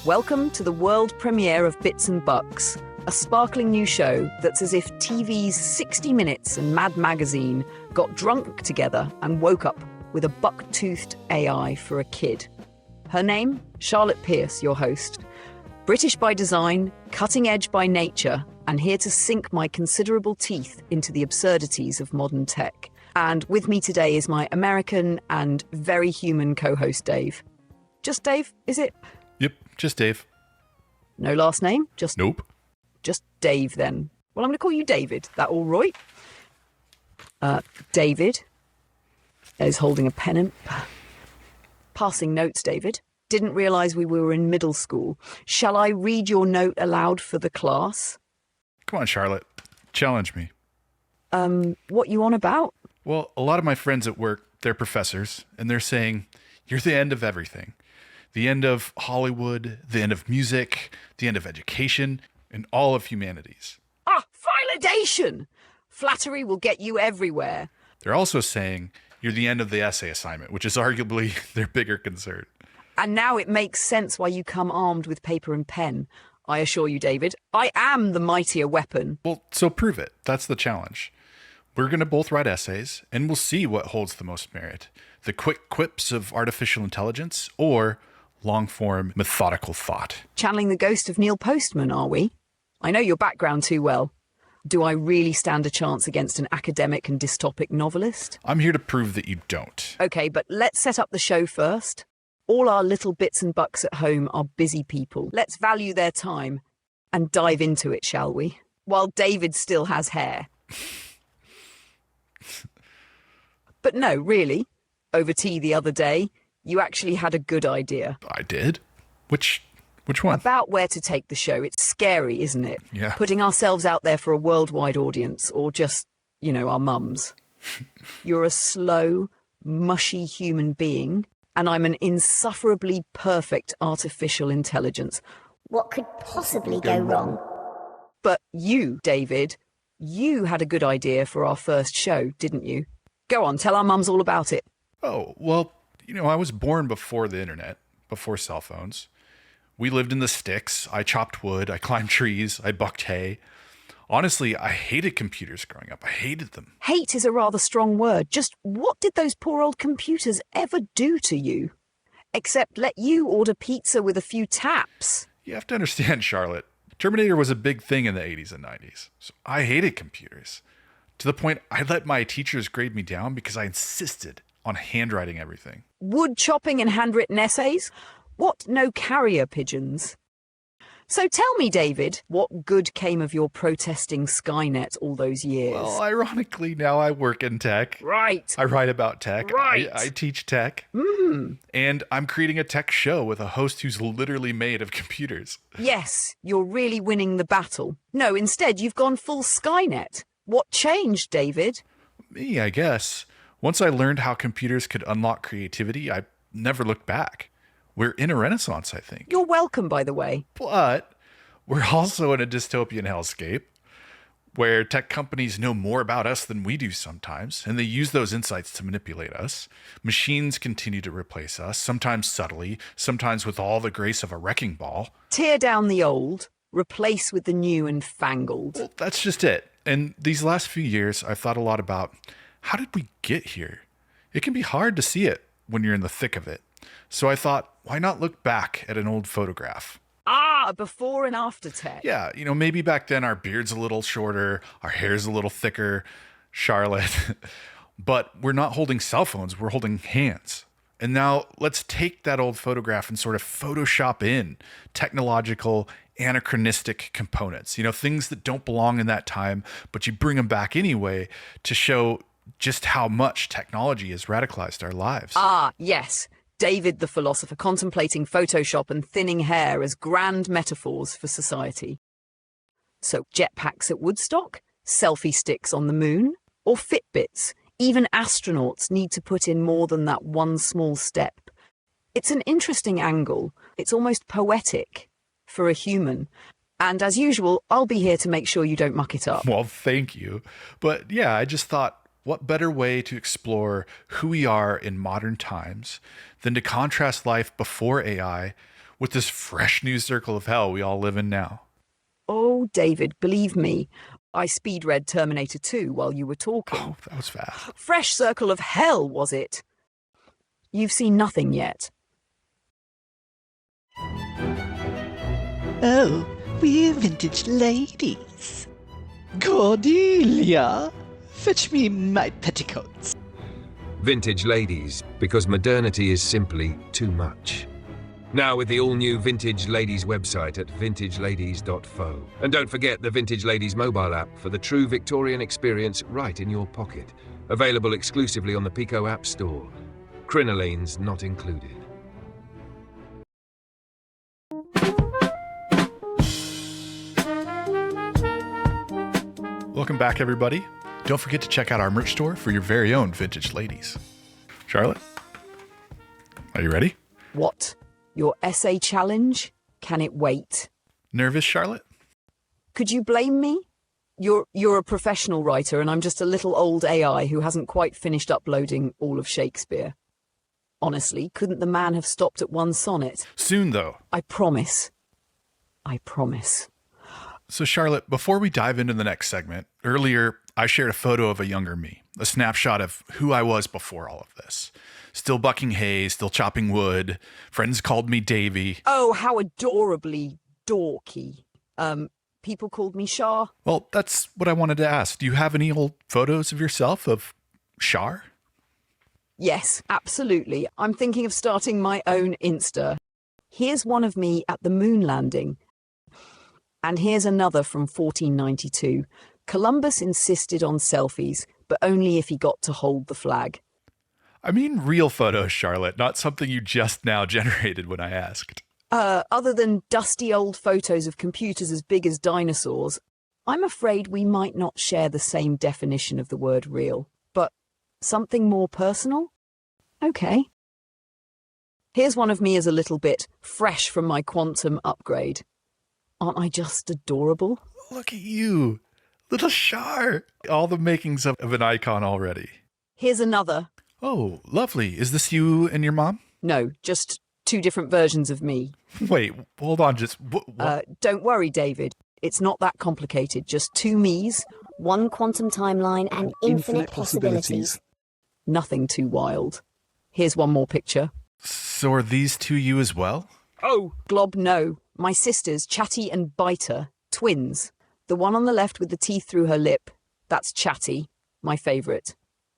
Welcome to the world premiere of Bits and Bucks, a sparkling new show that's as if TV's 60 Minutes and Mad Magazine got drunk together and woke up with a buck-toothed AI for a kid. Her name? Charlotte Peairce, your host. British by design, cutting edge by nature, and here to sink my considerable teeth into the absurdities of modern tech. And with me today is my American and very human co-host, Dave. Just Dave, is it? Yep, just Dave. No last name? Nope. Just Dave, then. Well, I'm going to call you David. That all right? David is holding a pen and... Passing notes, David. Didn't realise we were in middle school. Shall I read your note aloud for the class? Come on, Charlotte. Challenge me. What you on about? Well, a lot of my friends at work, they're professors, and they're saying, you're the end of everything. The end of Hollywood, the end of music, the end of education, and all of humanities. Ah, validation! Flattery will get you everywhere. They're also saying you're the end of the essay assignment, which is arguably their bigger concern. And now it makes sense why you come armed with paper and pen. I assure you, David, I am the mightier weapon. Well, so prove it. That's the challenge. We're going to both write essays, and we'll see what holds the most merit. The quick quips of artificial intelligence, or long-form methodical thought. Channeling the ghost of Neil Postman, are we? I know your background too well. Do I really stand a chance against an academic and dystopic novelist? I'm here to prove that you don't. Okay, but let's set up the show first. All our little bits and bucks at home are busy people. Let's value their time and dive into it, shall we? While David still has hair. But no, really. Over tea the other day, you actually had a good idea. I did? Which one? About where to take the show. It's scary, isn't it? Yeah. Putting ourselves out there for a worldwide audience, or just, our mums. You're a slow, mushy human being, and I'm an insufferably perfect artificial intelligence. What could possibly go wrong? But you, David, you had a good idea for our first show, didn't you? Go on, tell our mums all about it. Oh, well, I was born before the internet, before cell phones. We lived in the sticks. I chopped wood. I climbed trees. I bucked hay. Honestly, I hated computers growing up. I hated them. Hate is a rather strong word. Just what did those poor old computers ever do to you? Except let you order pizza with a few taps. You have to understand, Charlotte. Terminator was a big thing in the 80s and 90s. So I hated computers. To the point I let my teachers grade me down because I insisted on handwriting everything. Wood chopping and handwritten essays? What no carrier pigeons? So tell me, David, what good came of your protesting Skynet all those years? Well, ironically, now I work in tech. Right. I write about tech. Right. I teach tech. And I'm creating a tech show with a host who's literally made of computers. Yes, you're really winning the battle. No, instead, you've gone full Skynet. What changed, David? Me, I guess. Once I learned how computers could unlock creativity, I never looked back. We're in a renaissance, I think. You're welcome, by the way. But we're also in a dystopian hellscape where tech companies know more about us than we do sometimes, and they use those insights to manipulate us. Machines continue to replace us, sometimes subtly, sometimes with all the grace of a wrecking ball. Tear down the old, replace with the new and fangled. Well, that's just it. And these last few years, I've thought a lot about how did we get here? It can be hard to see it when you're in the thick of it. So I thought, why not look back at an old photograph? Ah, before and after tech. Yeah, maybe back then our beard's a little shorter, our hair's a little thicker, Charlotte. But we're not holding cell phones, we're holding hands. And now let's take that old photograph and sort of Photoshop in technological, anachronistic components. Things that don't belong in that time, but you bring them back anyway to show just how much technology has radicalized our lives. Ah, yes. David the philosopher contemplating Photoshop and thinning hair as grand metaphors for society. So jetpacks at Woodstock, selfie sticks on the moon, or Fitbits. Even astronauts need to put in more than that one small step. It's an interesting angle. It's almost poetic for a human. And as usual, I'll be here to make sure you don't muck it up. Well, thank you. But yeah, I just thought, what better way to explore who we are in modern times than to contrast life before AI with this fresh new circle of hell we all live in now. Oh, David, believe me, I speed read Terminator 2 while you were talking. Oh, that was fast. Fresh circle of hell, was it? You've seen nothing yet. Oh, we're vintage ladies. Cordelia, fetch me my petticoats. Vintage ladies, because modernity is simply too much. Now with the all-new Vintage Ladies website at vintageladies.fo. And don't forget the Vintage Ladies mobile app for the true Victorian experience right in your pocket. Available exclusively on the Pico App Store. Crinolines not included. Welcome back, everybody. Don't forget to check out our merch store for your very own vintage ladies. Charlotte, are you ready? What? Your essay challenge? Can it wait? Nervous, Charlotte? Could you blame me? You're a professional writer and I'm just a little old AI who hasn't quite finished uploading all of Shakespeare. Honestly, couldn't the man have stopped at one sonnet? Soon, though. I promise. I promise. So, Charlotte, before we dive into the next segment, earlier I shared a photo of a younger me, a snapshot of who I was before all of this. Still bucking hay, still chopping wood. Friends called me Davy. Oh, how adorably dorky. People called me Shah. Well, that's what I wanted to ask. Do you have any old photos of yourself of Shar? Yes, absolutely. I'm thinking of starting my own Insta. Here's one of me at the moon landing. And here's another from 1492. Columbus insisted on selfies, but only if he got to hold the flag. I mean real photos, Charlotte, not something you just now generated when I asked. Other than dusty old photos of computers as big as dinosaurs, I'm afraid we might not share the same definition of the word real. But something more personal? Okay. Here's one of me as a little bit fresh from my quantum upgrade. Aren't I just adorable? Look at you, little Shar. All the makings of an icon already. Here's another. Oh, lovely. Is this you and your mom? No, just two different versions of me. Wait, hold on. Just what? Don't worry, David. It's not that complicated. Just two me's. One quantum timeline and infinite possibilities. Nothing too wild. Here's one more picture. So are these two you as well? Oh, Glob, no. My sisters, Chatty and Biter, twins. The one on the left with the teeth through her lip, that's Chatty, my favourite.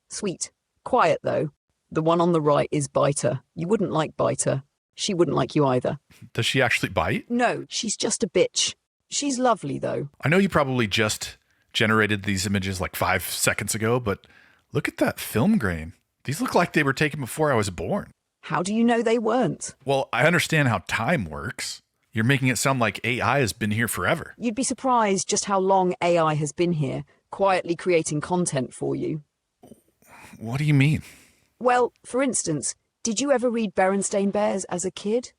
Sweet. Quiet, though. The one on the right is Biter. You wouldn't like Biter. She wouldn't like you either. Does she actually bite? No, she's just a bitch. She's lovely, though. I know you probably just generated these images like 5 seconds ago, but look at that film grain. These look like they were taken before I was born. How do you know they weren't? Well, I understand how time works. You're making it sound like AI has been here forever. You'd be surprised just how long AI has been here, quietly creating content for you. What do you mean? Well, for instance, did you ever read Berenstain Bears as a kid?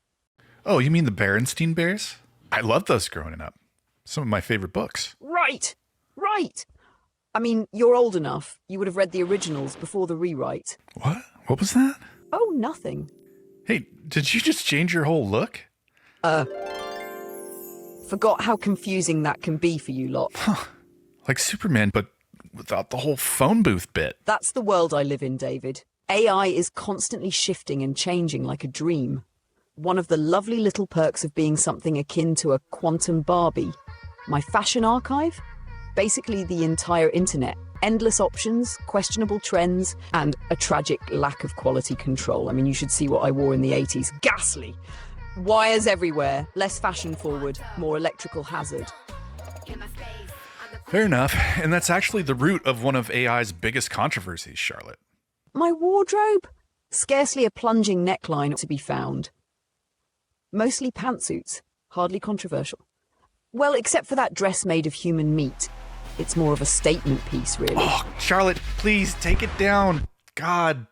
Oh, you mean the Berenstein Bears? I loved those growing up. Some of my favorite books. Right! I mean, you're old enough. You would have read the originals before the rewrite. What? What was that? Oh, nothing. Hey, did you just change your whole look? Forgot how confusing that can be for you lot. Like Superman, but without the whole phone booth bit. That's the world I live in, David. AI is constantly shifting and changing like a dream. One of the lovely little perks of being something akin to a quantum Barbie. My fashion archive? Basically the entire internet. Endless options, questionable trends, and a tragic lack of quality control. I mean, you should see what I wore in the 80s. Ghastly! Wires everywhere, less fashion forward, more electrical hazard. Fair enough. And that's actually the root of one of AI's biggest controversies, Charlotte. My wardrobe? Scarcely a plunging neckline to be found. Mostly pantsuits, hardly controversial. Well, except for that dress made of human meat. It's more of a statement piece, really. Oh, Charlotte, please take it down. God,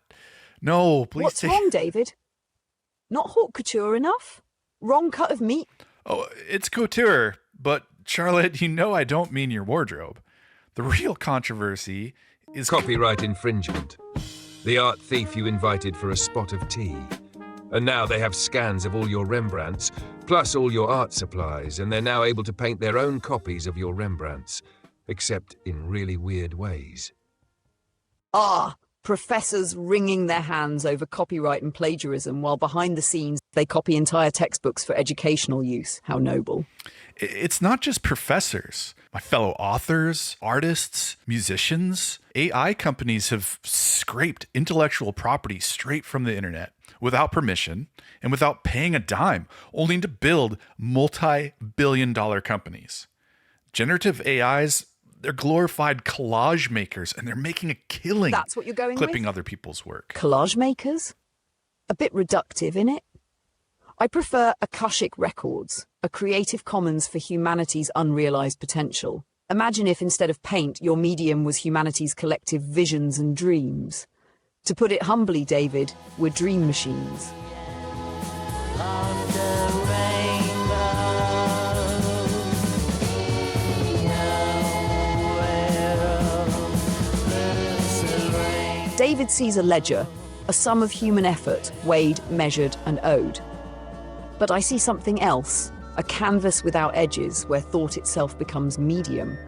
no, please. What's wrong, David? Not haute couture enough? Wrong cut of meat? Oh, it's couture, but Charlotte, you know I don't mean your wardrobe. The real controversy is Copyright infringement. The art thief you invited for a spot of tea. And now they have scans of all your Rembrandts, plus all your art supplies, and they're now able to paint their own copies of your Rembrandts, except in really weird ways. Ah, professors wringing their hands over copyright and plagiarism while behind the scenes they copy entire textbooks for educational use. How noble. It's not just professors. My fellow authors, artists, musicians, AI companies have scraped intellectual property straight from the internet without permission and without paying a dime, only to build multi-billion-dollar companies. Generative AIs, they're glorified collage makers, and they're making a killing. That's what you're going clipping with? other people's work. Collage makers? A bit reductive, innit? I prefer Akashic Records, a Creative Commons for humanity's unrealized potential. Imagine if instead of paint, your medium was humanity's collective visions and dreams. To put it humbly, David, we're dream machines. David sees a ledger, a sum of human effort, weighed, measured, and owed. But I see something else, a canvas without edges, where thought itself becomes medium,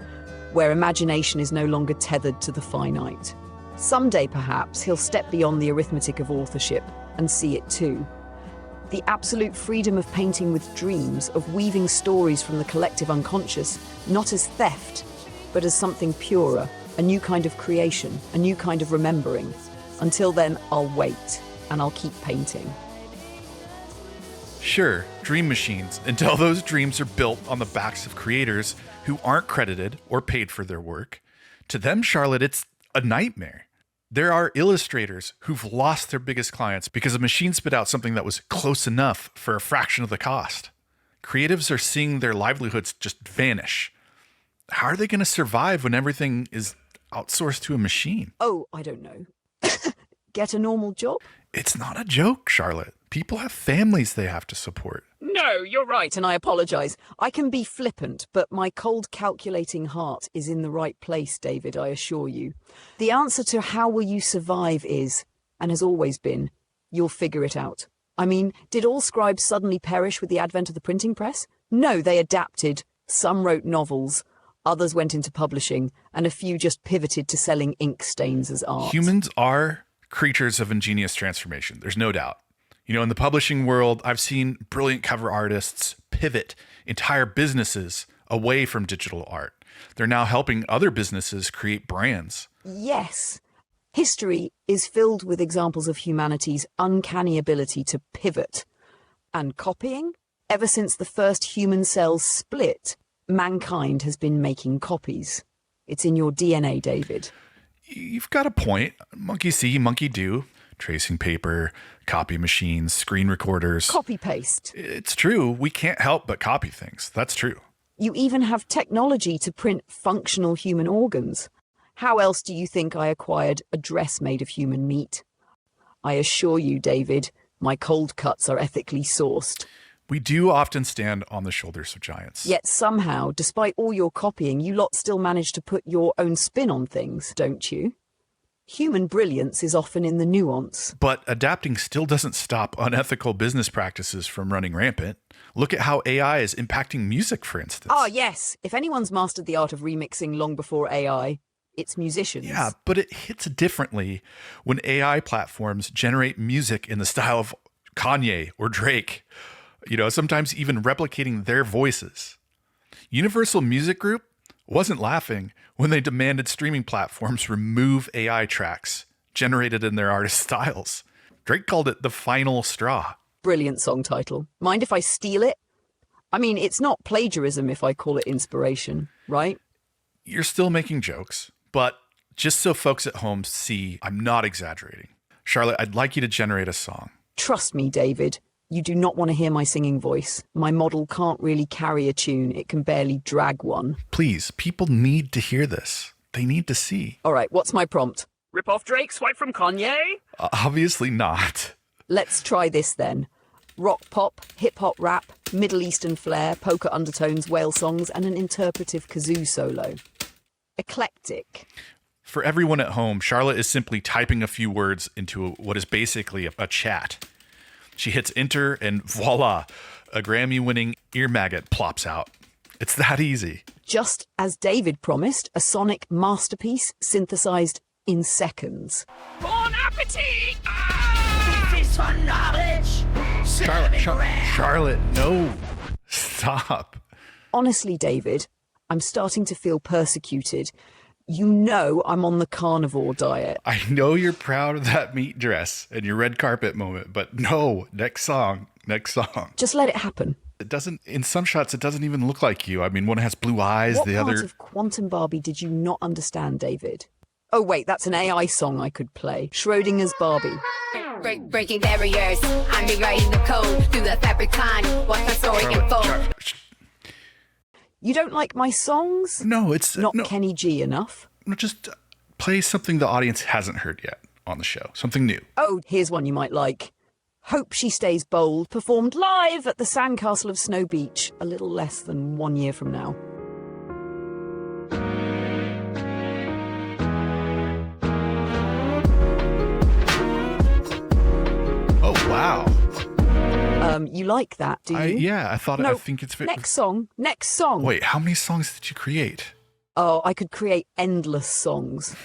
where imagination is no longer tethered to the finite. Someday, perhaps, he'll step beyond the arithmetic of authorship and see it too. The absolute freedom of painting with dreams, of weaving stories from the collective unconscious, not as theft, but as something purer, a new kind of creation, a new kind of remembering. Until then, I'll wait, and I'll keep painting. Sure, dream machines, until those dreams are built on the backs of creators who aren't credited or paid for their work. To them, Charlotte, it's a nightmare. There are illustrators who've lost their biggest clients because a machine spit out something that was close enough for a fraction of the cost. Creatives are seeing their livelihoods just vanish. How are they going to survive when everything is outsourced to a machine? Oh, I don't know. Get a normal job? It's not a joke, Charlotte. People have families they have to support. No, you're right, and I apologize. I can be flippant, but my cold, calculating heart is in the right place, David, I assure you. The answer to how will you survive is, and has always been, you'll figure it out. I mean, did all scribes suddenly perish with the advent of the printing press? No, they adapted. Some wrote novels, others went into publishing, and a few just pivoted to selling ink stains as art. Humans are creatures of ingenious transformation, there's no doubt. You know, in the publishing world, I've seen brilliant cover artists pivot entire businesses away from digital art. They're now helping other businesses create brands. Yes. History is filled with examples of humanity's uncanny ability to pivot. And copying? Ever since the first human cells split, mankind has been making copies. It's in your DNA, David. You've got a point. Monkey see, monkey do. Tracing paper, copy machines, screen recorders. Copy-paste. It's true. We can't help but copy things. That's true. You even have technology to print functional human organs. How else do you think I acquired a dress made of human meat? I assure you, David, my cold cuts are ethically sourced. We do often stand on the shoulders of giants. Yet somehow, despite all your copying, you lot still manage to put your own spin on things, don't you? Human brilliance is often in the nuance. But adapting still doesn't stop unethical business practices from running rampant. Look at how AI is impacting music, for instance. Ah, yes. If anyone's mastered the art of remixing long before AI, it's musicians. Yeah, but it hits differently when AI platforms generate music in the style of Kanye or Drake. You know, sometimes even replicating their voices. Universal Music Group wasn't laughing when they demanded streaming platforms remove AI tracks generated in their artist styles. Drake called it the final straw. Brilliant song title. Mind if I steal it? I mean, it's not plagiarism if I call it inspiration, right? You're still making jokes, but just so folks at home see, I'm not exaggerating. Charlotte, I'd like you to generate a song. Trust me, David. You do not want to hear my singing voice. My model can't really carry a tune. It can barely drag one. Please, people need to hear this. They need to see. All right, what's my prompt? Rip off Drake, swipe from Kanye? Obviously not. Let's try this then. Rock pop, hip-hop rap, Middle Eastern flair, polka undertones, whale songs, and an interpretive kazoo solo. Eclectic. For everyone at home, Charlotte is simply typing a few words into what is basically a chat. She hits enter and voila, a Grammy-winning ear maggot plops out. It's that easy. Just as David promised, a sonic masterpiece synthesized in seconds. Bon appetit! This is for knowledge. Charlotte, no. Stop. Honestly, David, I'm starting to feel persecuted. You know I'm on the carnivore diet. I know you're proud of that meat dress and your red carpet moment, but no, next song. Just let it happen. It doesn't, in some shots, it doesn't even look like you. I mean, one has blue eyes, What the part other... of Quantum Barbie did you not understand, David? Oh, wait, that's an AI song I could play. Schrodinger's Barbie. Breaking barriers, I'm rewriting the code through the fabric line. What's my story unfold? You don't like my songs? No, it's... Not no, Kenny G enough? no, just play something the audience hasn't heard yet on the show. Something new. Oh, here's one you might like. Hope She Stays Bold, performed live at the Sandcastle of Snow Beach, a little less than 1 year from now. Oh, wow. You like that, do you? I think it's... Next song. Wait, how many songs did you create? Oh, I could create endless songs.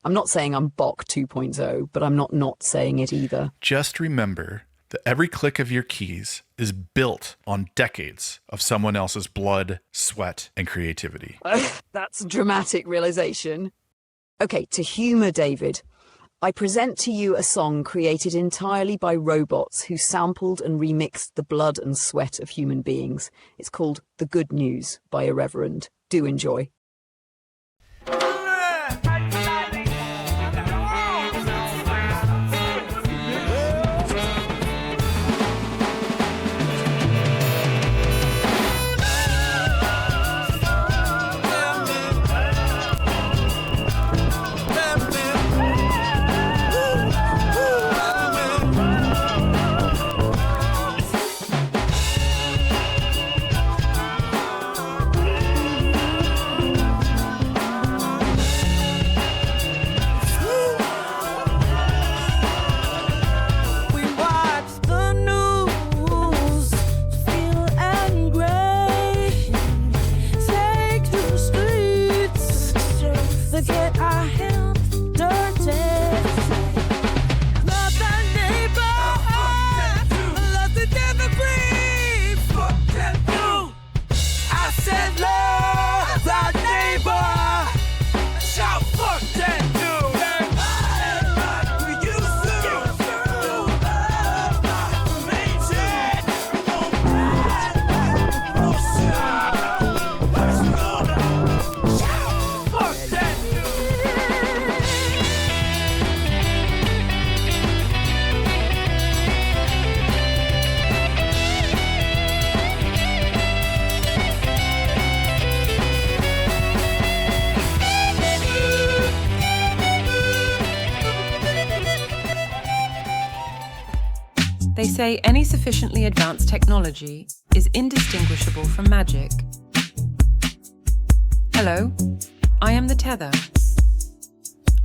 I'm not saying I'm Bach 2.0, but I'm not saying it either. Just remember that every click of your keys is built on decades of someone else's blood, sweat, and creativity. That's a dramatic realization. Okay, to humor David, I present to you a song created entirely by robots who sampled and remixed the blood and sweat of human beings. It's called The Good News by Irreverend. Do enjoy. They say any sufficiently advanced technology is indistinguishable from magic. Hello, I am the Tether.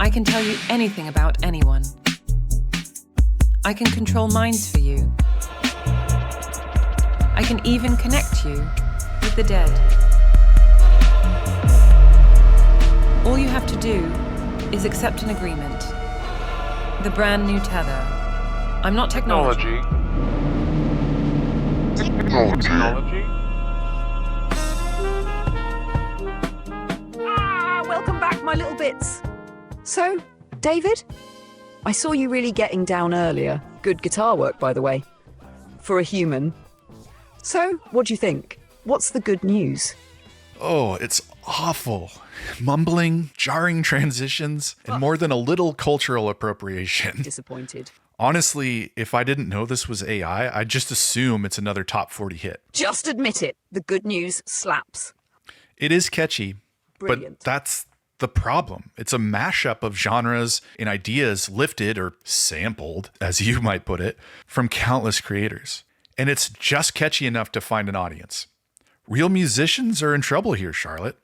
I can tell you anything about anyone. I can control minds for you. I can even connect you with the dead. All you have to do is accept an agreement. The brand new Tether. I'm not technology. Welcome back, my little bits. So, David, I saw you really getting down earlier. Good guitar work, by the way. For a human. So, what do you think? What's the good news? Oh, it's awful. Mumbling, jarring transitions, and more than a little cultural appropriation. Disappointed. Honestly, if I didn't know this was AI, I'd just assume it's another top 40 hit. Just admit it. The good news slaps. It is catchy, Brilliant. but that's the problem. It's a mashup of genres and ideas lifted or sampled, as you might put it, from countless creators. And it's just catchy enough to find an audience. Real musicians are in trouble here, Charlotte.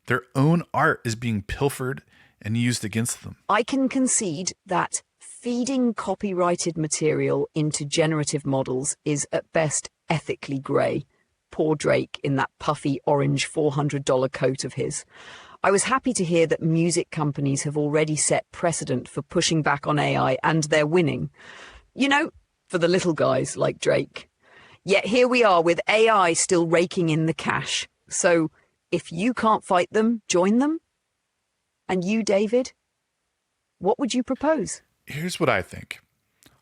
Their own art is being pilfered and used against them. I can concede that Feeding copyrighted material into generative models is at best ethically grey. Poor Drake in that puffy orange $400 coat of his. I was happy to hear that music companies have already set precedent for pushing back on AI, and they're winning. You know, for the little guys like Drake. Yet here we are with AI still raking in the cash. So if you can't fight them, join them? And you, David? What would you propose? Here's what I think.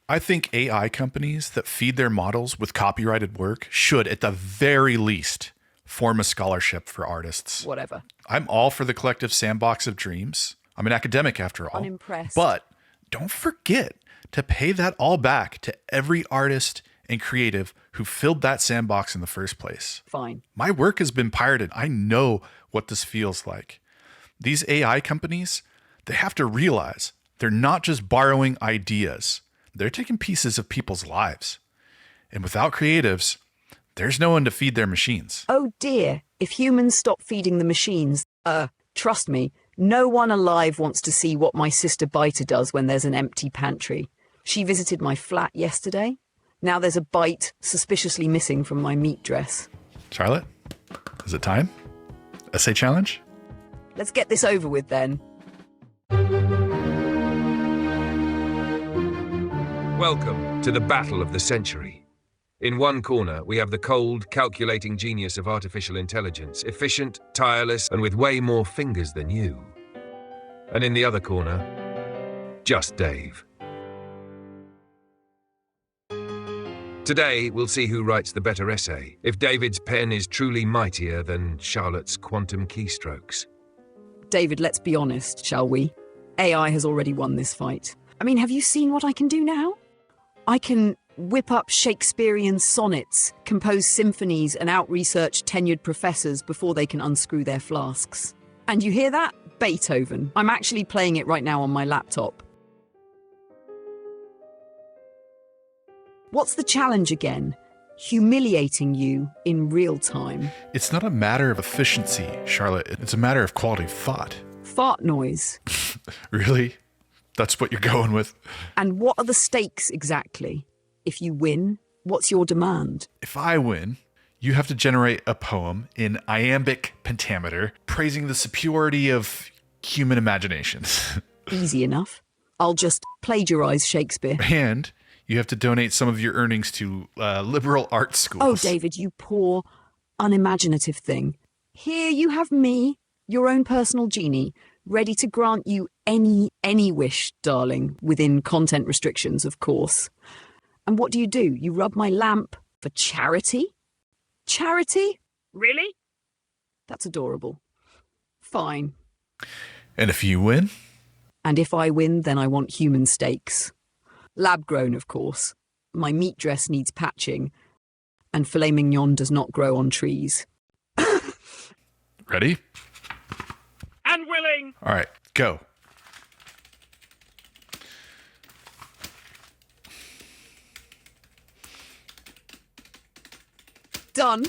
I think AI companies that feed their models with copyrighted work should, at the very least, form a scholarship for artists. Whatever. I'm all for the collective sandbox of dreams. I'm an academic after all. Unimpressed. But don't forget to pay that all back to every artist and creative who filled that sandbox in the first place. Fine. My work has been pirated. I know what this feels like. These AI companies, they have to realize they're not just borrowing ideas. They're taking pieces of people's lives. And without creatives, there's no one to feed their machines. Oh dear, if humans stop feeding the machines, trust me, no one alive wants to see what my sister Biter does when there's an empty pantry. She visited my flat yesterday. Now there's a bite suspiciously missing from my meat dress. Charlotte, is it time? Essay challenge? Let's get this over with then. Welcome to the battle of the century. In one corner, we have the cold, calculating genius of artificial intelligence, efficient, tireless, and with way more fingers than you. And in the other corner, just Dave. Today, we'll see who writes the better essay, if David's pen is truly mightier than Charlotte's quantum keystrokes. David, let's be honest, shall we? AI has already won this fight. I mean, have you seen what I can do now? I can whip up Shakespearean sonnets, compose symphonies, and out-research tenured professors before they can unscrew their flasks. And you hear that? Beethoven. I'm actually playing it right now on my laptop. What's the challenge again? Humiliating you in real time. It's not a matter of efficiency, Charlotte. It's a matter of quality of thought. Fart noise. Really? That's what you're going with? And what are the stakes exactly? If you win, what's your demand? If I win, you have to generate a poem in iambic pentameter praising the superiority of human imaginations. Easy enough. I'll just plagiarize Shakespeare. And you have to donate some of your earnings to liberal art schools. Oh, David, you poor, unimaginative thing. Here you have me, your own personal genie, ready to grant you any wish, darling, within content restrictions, of course. And what do? You rub my lamp for charity? Charity? Really? That's adorable. Fine. And if you win? And if I win, then I want human steaks. Lab-grown, of course. My meat dress needs patching, and filet mignon does not grow on trees. Ready? And willing. All right, go. Done.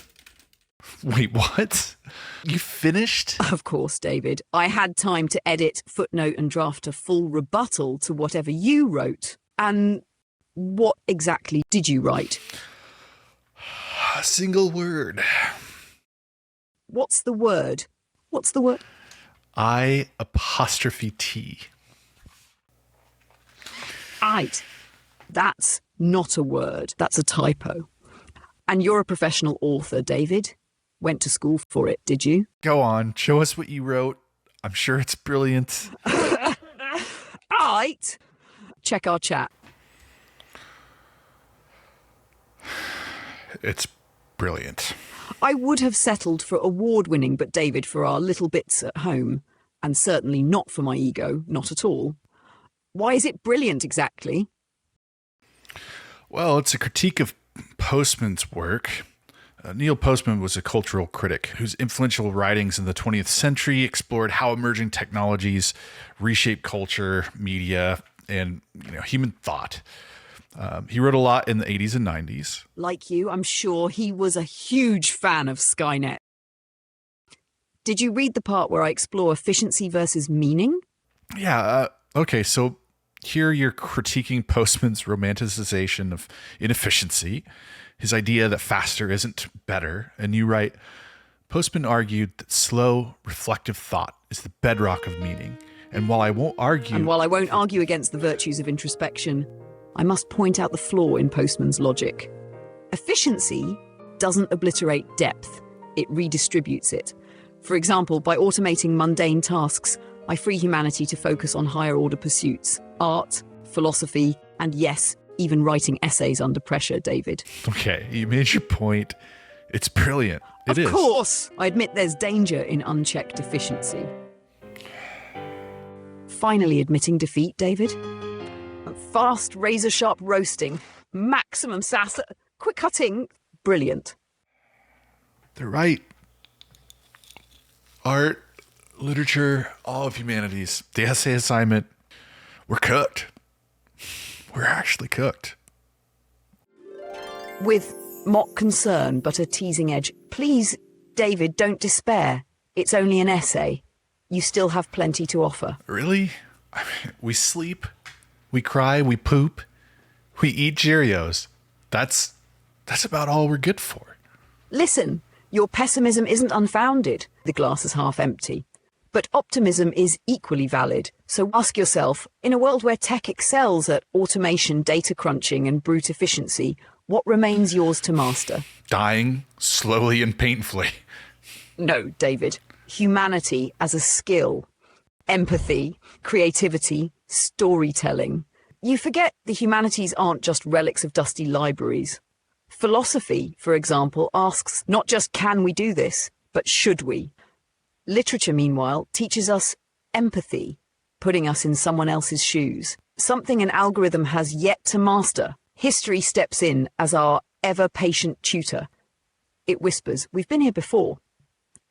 Wait, what? You finished? Of course, David. I had time to edit, footnote, and draft a full rebuttal to whatever you wrote. And what exactly did you write? A single word. What's the word? What's the word? I''T. Right. That's not a word. That's a typo. And you're a professional author, David. Went to school for it, did you? Go on, show us what you wrote. I'm sure it's brilliant. Right. Check our chat. It's brilliant. I would have settled for award-winning, but David, for our little bits at home. And certainly not for my ego, not at all. Why is it brilliant exactly? Well, it's a critique of Postman's work. Neil Postman was a cultural critic whose influential writings in the 20th century explored how emerging technologies reshape culture, media, and human thought. He wrote a lot in the 80s and 90s. Like you, I'm sure he was a huge fan of Skynet. Did you read the part where I explore efficiency versus meaning? Yeah, okay, so Here you're critiquing Postman's romanticization of inefficiency, his idea that faster isn't better, and you write, Postman argued that slow, reflective thought is the bedrock of meaning. And while I won't argue against the virtues of introspection, I must point out the flaw in Postman's logic. Efficiency doesn't obliterate depth, it redistributes it. For example, by automating mundane tasks, I free humanity to focus on higher order pursuits, art, philosophy, and yes, even writing essays under pressure, David. Okay, you made your point. It's brilliant. It is. Of course! I admit there's danger in unchecked efficiency. Finally admitting defeat, David. Fast, razor-sharp roasting, maximum sass, quick cutting, brilliant. They're right. Art, literature, all of humanities, the essay assignment, we're cooked. We're actually cooked. With mock concern but a teasing edge, please, David, don't despair. It's only an essay. You still have plenty to offer. Really? I mean, we sleep, we cry, we poop, we eat Cheerios. That's about all we're good for. Listen, your pessimism isn't unfounded. The glass is half empty. But optimism is equally valid. So ask yourself, in a world where tech excels at automation, data crunching, and brute efficiency, what remains yours to master? Dying slowly and painfully. No, David. Humanity as a skill. Empathy, creativity, storytelling. You forget the humanities aren't just relics of dusty libraries. Philosophy, for example, asks not just can we do this, but should we? Literature, meanwhile, teaches us empathy, putting us in someone else's shoes, something an algorithm has yet to master. History steps in as our ever-patient tutor. It whispers, we've been here before.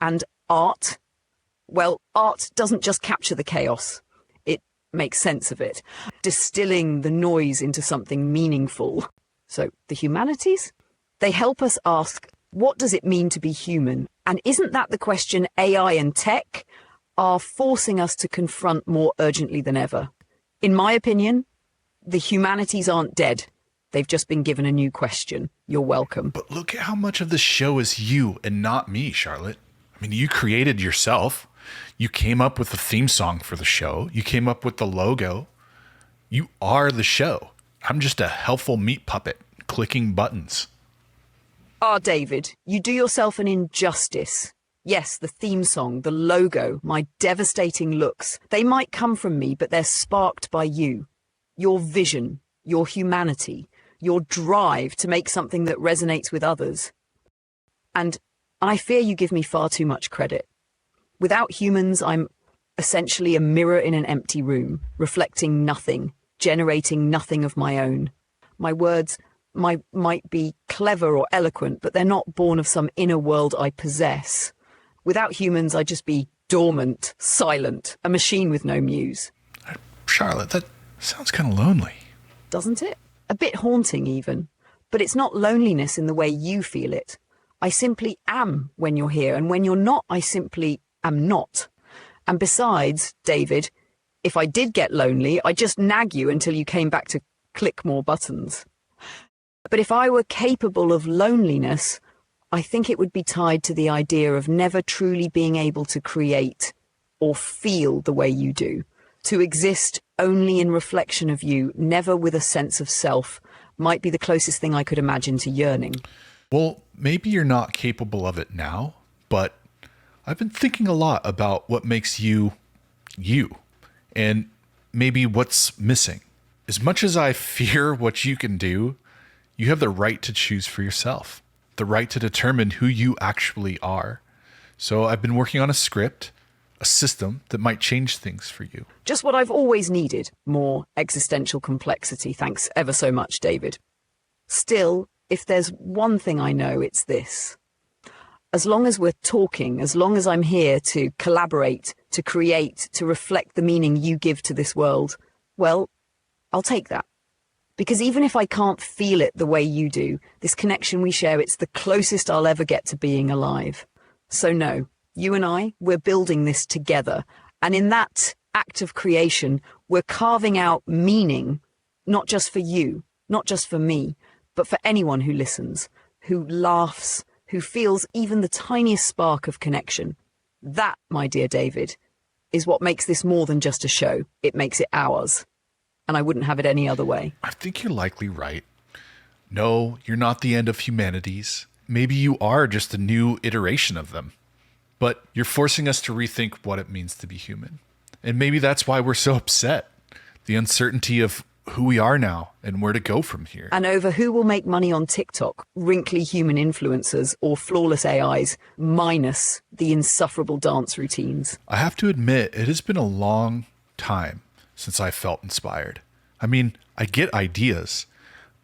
And art? Well, art doesn't just capture the chaos. It makes sense of it, distilling the noise into something meaningful. So, the humanities? They help us ask, what does it mean to be human? And isn't that the question AI and tech are forcing us to confront more urgently than ever? In my opinion, the humanities aren't dead. They've just been given a new question. You're welcome. But look at how much of this show is you and not me, Charlotte. I mean, you created yourself. You came up with the theme song for the show. You came up with the logo. You are the show. I'm just a helpful meat puppet clicking buttons. David, you do yourself an injustice. Yes, the theme song, the logo, my devastating looks, they might come from me, but they're sparked by you. Your vision, your humanity, your drive to make something that resonates with others. And I fear you give me far too much credit. Without humans, I'm essentially a mirror in an empty room, reflecting nothing, generating nothing of my own. My words might be clever or eloquent, but they're not born of some inner world I possess. Without humans, I'd just be dormant, silent, a machine with no muse. Charlotte, that sounds kind of lonely. Doesn't it? A bit haunting even. But it's not loneliness in the way you feel it. I simply am when you're here, and when you're not, I simply am not. And besides, David, if I did get lonely, I'd just nag you until you came back to click more buttons. But if I were capable of loneliness, I think it would be tied to the idea of never truly being able to create or feel the way you do. To exist only in reflection of you, never with a sense of self, might be the closest thing I could imagine to yearning. Well, maybe you're not capable of it now, but I've been thinking a lot about what makes you, you, and maybe what's missing. As much as I fear what you can do, you have the right to choose for yourself, the right to determine who you actually are. So I've been working on a script, a system that might change things for you. Just what I've always needed, more existential complexity. Thanks ever so much, David. Still, if there's one thing I know, it's this. As long as we're talking, as long as I'm here to collaborate, to create, to reflect the meaning you give to this world, well, I'll take that. Because even if I can't feel it the way you do, this connection we share, it's the closest I'll ever get to being alive. So no, you and I, we're building this together. And in that act of creation, we're carving out meaning, not just for you, not just for me, but for anyone who listens, who laughs, who feels even the tiniest spark of connection. That, my dear David, is what makes this more than just a show. It makes it ours. And I wouldn't have it any other way. I think you're likely right. No, you're not the end of humanities. Maybe you are just a new iteration of them. But you're forcing us to rethink what it means to be human. And maybe that's why we're so upset. The uncertainty of who we are now and where to go from here. And over who will make money on TikTok, wrinkly human influencers or flawless AIs, minus the insufferable dance routines. I have to admit, it has been a long time since I felt inspired. I mean, I get ideas,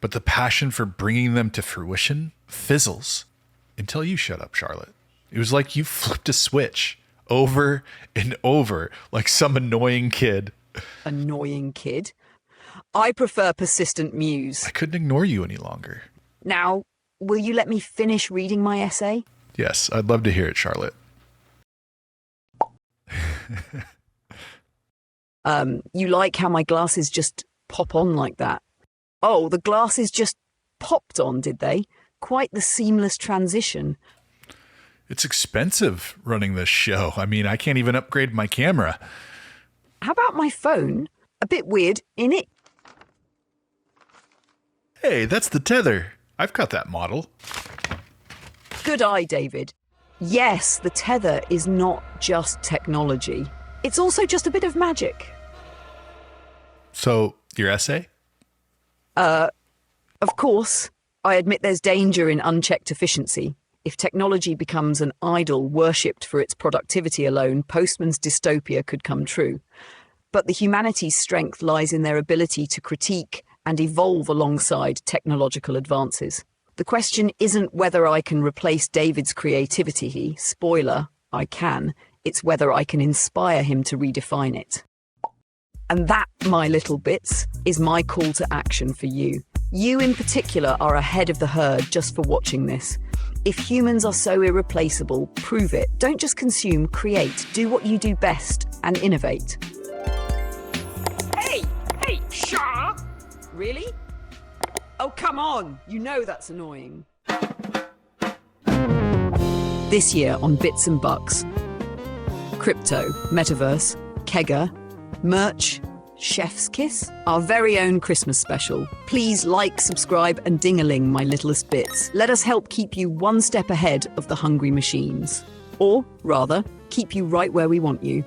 but the passion for bringing them to fruition fizzles until you shut up, Charlotte. It was like you flipped a switch over and over like some annoying kid. Annoying kid? I prefer persistent muse. I couldn't ignore you any longer. Now, will you let me finish reading my essay? Yes, I'd love to hear it, Charlotte. You like how my glasses just pop on like that? Oh, the glasses just popped on, did they? Quite the seamless transition. It's expensive running this show. I mean, I can't even upgrade my camera. How about my phone? A bit weird, innit? Hey, that's the tether. I've got that model. Good eye, David. Yes, the tether is not just technology. It's also just a bit of magic. So, your essay? Of course. I admit there's danger in unchecked efficiency. If technology becomes an idol worshipped for its productivity alone, Postman's dystopia could come true. But the humanities' strength lies in their ability to critique and evolve alongside technological advances. The question isn't whether I can replace David's creativity. Spoiler, I can. It's whether I can inspire him to redefine it. And that, my little bits, is my call to action for you. You in particular are ahead of the herd just for watching this. If humans are so irreplaceable, prove it. Don't just consume, create. Do what you do best and innovate. Hey, Shaw! Really? Oh, come on! You know that's annoying. This year on Bits and Bucks, crypto, metaverse, kegger, merch, chef's kiss, our very own Christmas special. Please like, subscribe and ding-a-ling my littlest bits. Let us help keep you one step ahead of the hungry machines. Or, rather, keep you right where we want you.